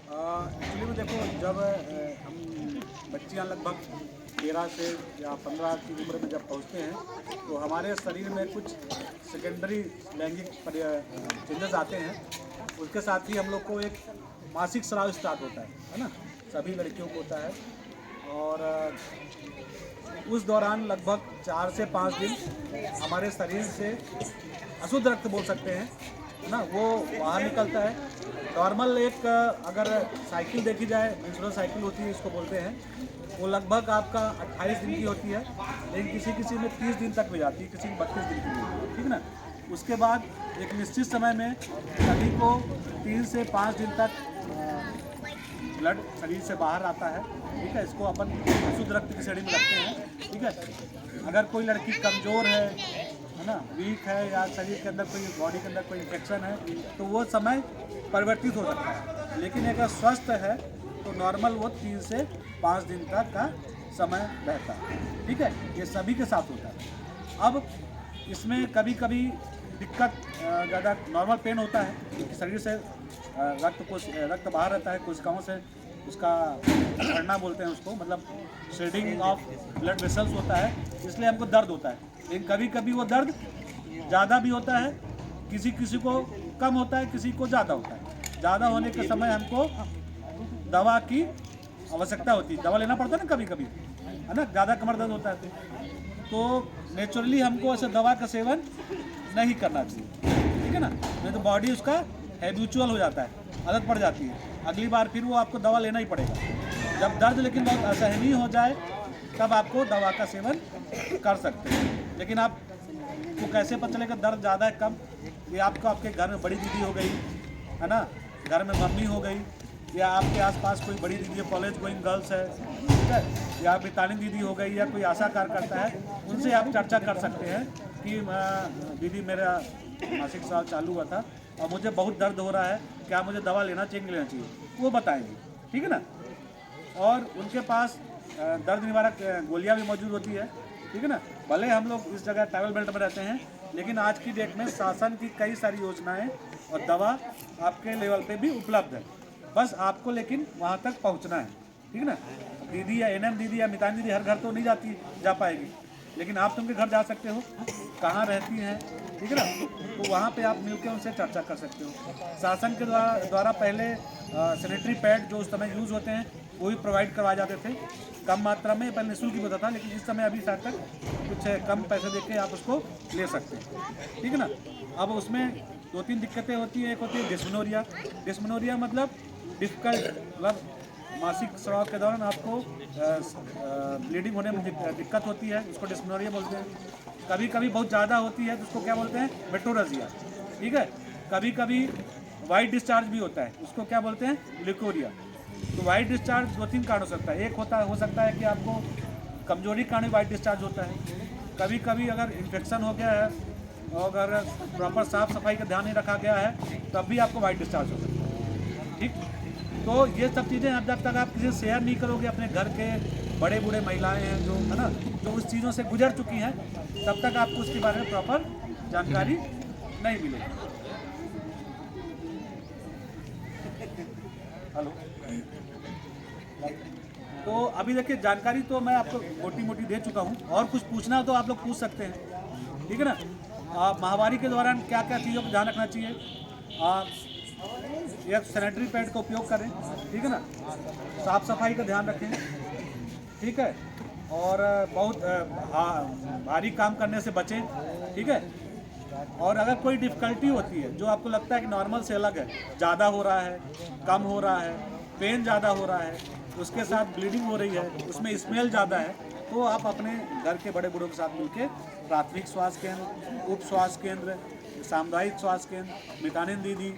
Actually में देखो, जब हम बच्चियां लगभग 13 से या 15 की उम्र में जब पहुंचते हैं तो हमारे शरीर में कुछ सेकेंडरी लैंगिक चेंजेस आते हैं। उसके साथ ही हम लोग को एक मासिक स्राव स्टार्ट होता है ना, सभी लड़कियों को होता है। और उस दौरान लगभग 4 से 5 दिन हमारे शरीर से अशुद्ध रक्त बोल सकते हैं, है ना, वो बाहर निकलता है। नॉर्मल एक अगर साइकिल देखी जाए, मेंस्ट्रुअल साइकिल होती है इसको बोलते हैं, वो लगभग आपका 28 दिन की होती है, लेकिन किसी किसी में 30 दिन तक भी जाती है, किसी में 32 दिन की भी होती है, ठीक है ना। उसके बाद एक निश्चित समय में सभी को 3 से 5 दिन तक ब्लड शरीर से बाहर आता है, ठीक है। इसको अपन अशुद्ध रक्त की श्रेणी में रखते हैं, ठीक है। अगर कोई लड़की कमज़ोर है ना, वीक है, या शरीर के अंदर कोई, बॉडी के अंदर कोई इन्फेक्शन है, तो वो समय परिवर्तित हो सकता है। लेकिन अगर स्वस्थ है तो नॉर्मल वो 3 से 5 दिन तक का समय रहता है, ठीक है। ये सभी के साथ होता है। अब इसमें कभी कभी दिक्कत ज़्यादा नॉर्मल पेन होता है, शरीर से रक्त बाहर रहता है कोशिकाओं से, उसका झड़ना बोलते हैं उसको, मतलब शेडिंग ऑफ ब्लड वेसल्स होता है, इसलिए हमको दर्द होता है। लेकिन कभी कभी वो दर्द ज़्यादा भी होता है, किसी किसी को कम होता है, किसी को ज़्यादा होता है। ज़्यादा होने के समय हमको दवा की आवश्यकता होती है, दवा लेना पड़ता है ना कभी कभी, है ना, ज़्यादा कमर दर्द होता है तो नेचुरली हमको ऐसे दवा का सेवन नहीं करना चाहिए, ठीक है ना। नहीं तो बॉडी उसका हैबिचुअल हो जाता है, आदत पड़ जाती है, अगली बार फिर वो आपको दवा लेना ही पड़ेगा। जब दर्द लेकिन बहुत असहनीय हो जाए तब आपको दवा का सेवन कर सकते हैं। लेकिन आपको कैसे पता चलेगा दर्द ज़्यादा है कम? ये आपको आपके घर में बड़ी दीदी हो गई, है ना, घर में मम्मी हो गई, या आपके आसपास कोई बड़ी दीदी है, कॉलेज गोइंग गर्ल्स है, ठीक है, या मितानी दीदी हो गई, या कोई आशा कार्यकर्ता है, उनसे आप चर्चा कर सकते हैं कि दीदी मेरा मासिक स्राव चालू हुआ था और मुझे बहुत दर्द हो रहा है, क्या मुझे दवा लेना चाहिए नहीं लेना चाहिए, वो बताएंगे, ठीक है ना। और उनके पास दर्द निवारक गोलियां भी मौजूद होती है, ठीक है ना। भले हम लोग इस जगह ट्रैवल बेल्ट में रहते हैं, लेकिन आज की डेट में शासन की कई सारी योजनाएं और दवा आपके लेवल पे भी उपलब्ध है, बस आपको लेकिन वहाँ तक पहुँचना है, ठीक है ना। दीदी या एनएम दीदी या मितान दीदी हर घर तो नहीं जा पाएगी, लेकिन आप तो उनके घर जा सकते हो, कहाँ रहती हैं, ठीक है ना, तो वहाँ पे आप मिलकर उनसे चर्चा कर सकते हो। शासन के द्वारा पहले सैनिटरी पैड जो उस समय यूज़ होते हैं वो भी प्रोवाइड करवाए जाते थे, कम मात्रा में, पहले निःशुल्क ही होता था, लेकिन इस समय अभी शायद तक कुछ कम पैसे देके आप उसको ले सकते हैं, ठीक है ना। अब उसमें 2-3 दिक्कतें होती हैं। एक होती है डिस्मेनोरिया। डिस्मेनोरिया मतलब डिफिकल्ट, मतलब मासिक स्राव के दौरान आपको ब्लीडिंग होने में दिक्कत होती है, उसको डिस्मेनोरिया बोलते हैं। कभी कभी बहुत ज़्यादा होती है तो उसको क्या बोलते हैं, मेट्रोरजिया, ठीक है। कभी कभी वाइट डिस्चार्ज भी होता है, उसको क्या बोलते हैं, लिकोरिया। तो वाइट डिस्चार्ज 2-3 कारण हो सकता है। एक हो सकता है कि आपको कमजोरी के कारण वाइट डिस्चार्ज होता है। कभी कभी अगर इन्फेक्शन हो गया है और अगर प्रॉपर साफ सफाई का ध्यान नहीं रखा गया है तब भी आपको वाइट डिस्चार्ज हो सकता है, ठीक। तो ये सब चीज़ें अब जब तक आप किसी से शेयर नहीं करोगे, अपने घर के बड़े बूढ़े महिलाएं हैं जो, है ना, जो उस चीज़ों से गुजर चुकी हैं, तब तक आपको उसके बारे में प्रॉपर जानकारी नहीं मिलेगी। हेलो। तो अभी देखिए, जानकारी तो मैं आपको मोटी मोटी दे चुका हूँ, और कुछ पूछना हो तो आप लोग पूछ सकते हैं, ठीक है ना। महामारी के दौरान क्या क्या चीज़ों को ध्यान रखना चाहिए, एक सैनिटरी पैड का उपयोग करें, ठीक है ना, साफ सफाई का ध्यान रखें, ठीक है, और बहुत भारी काम करने से बचें, ठीक है। और अगर कोई डिफ़िकल्टी होती है जो आपको लगता है कि नॉर्मल से अलग है, ज़्यादा हो रहा है, कम हो रहा है, पेन ज़्यादा हो रहा है, उसके साथ ब्लीडिंग हो रही है, उसमें स्मेल ज़्यादा है, तो आप अपने घर के बड़े बूढ़ों के साथ मिलकर प्राथमिक स्वास्थ्य केंद्र, उप स्वास्थ्य केंद्र, सामुदायिक स्वास्थ्य केंद्र, मितानिन दीदी,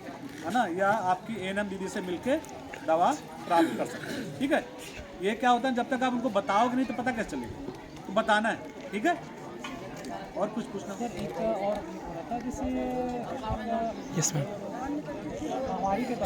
है ना, या आपकी एएनएम दीदी से मिलके दवा प्राप्त कर सकते हैं, ठीक है। ये क्या होता है, जब तक आप उनको बताओगे नहीं तो पता कैसे चलेगा, तो बताना है, ठीक है। और कुछ पूछना सर एक और रहता है, जैसे यस मैम। महामारी के